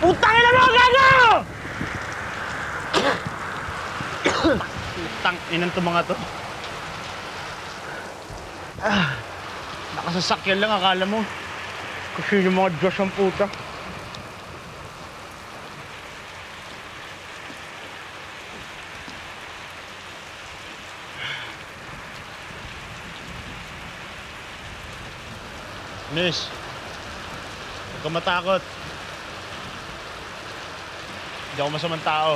Putang ina mo, gago! Putang inang to mga to. Nakasasakyan lang, akala mo. Kasi yung mga Diyos ang puta. Miss, huwag ka matakot. Hindi ako masamang tao.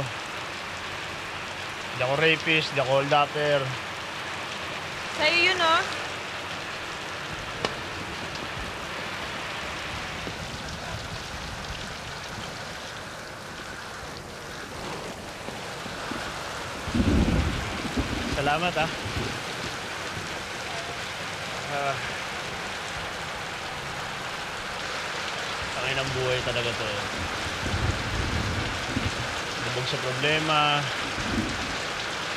Hindi ako rapist, hindi ako hold-upper. Sa'yo yun, oh. Salamat, ah. Tangin ang buhay talaga to, eh. Lubog sa problema,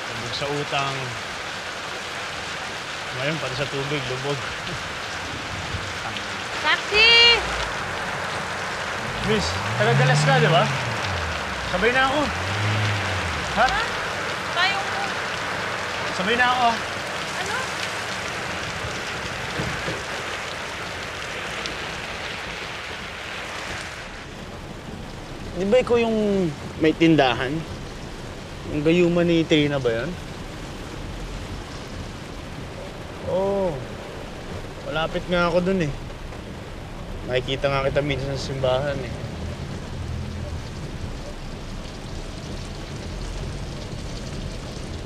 lubog sa utang. Ngayon, pati sa tubig, lubog. Taxi! Miss, taga-Dalas ka, di ba? Sabay na ako. Ha? Tayo ko. Sabay na ako. Ano? Di ba ikaw yung may tindahan? Yung gayuma ni Trina ba yun? Oo. Malapit nga ako dun eh. Nakikita nga kita minsan sa simbahan eh.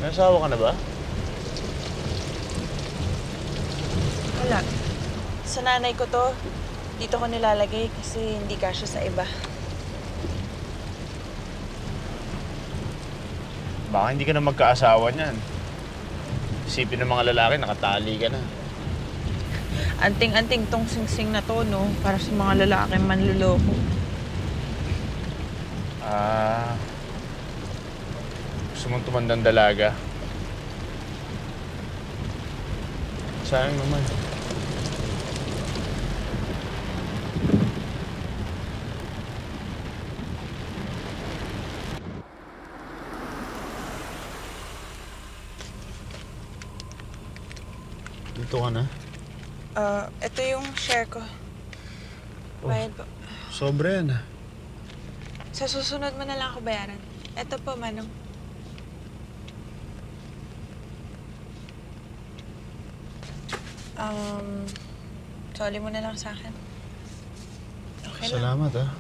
May asawa ka na ba? Wala. Sa nanay ko to, dito ko nilalagay kasi hindi kasya sa iba. Baka hindi ka na magkaasawa niyan. Isipin ng mga lalaki, nakatali ka na. Anting-anting tong singsing na to, no? Para sa mga lalaki manluloko. Gusto mong tumandang dalaga? Sayang naman. Dito ka na? Ito yung share ko. Bayad po. Sobra yan ah. Sa susunod mo na lang ako bayaran. Ito po, Manong. Soli mo na lang sa akin. Okay lang. Salamat ah.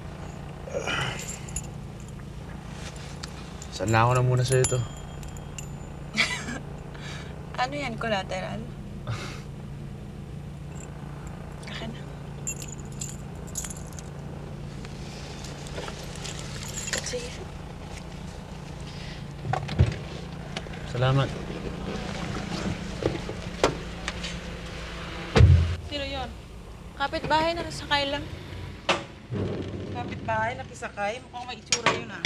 Saan na ako na muna sa'yo ito? Ano yan, collateral? Akin na. Sige. Salamat. Sino yun? Kapit-bahay na nasakay lang. Kapit-bahay, nakisakay. Mukhang may itsura yun, ah.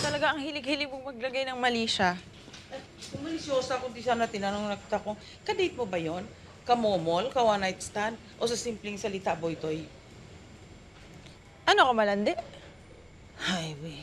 Talaga ang hilig-hilig mong maglagay ng mali siya. Kung malisyosa, kung di sana tinanong nakita ko, ka-date mo ba yun? Ka-momol? Ka-one-night stand? O sa simpleng salita, boy-toy? Ano ka malandi? Highway.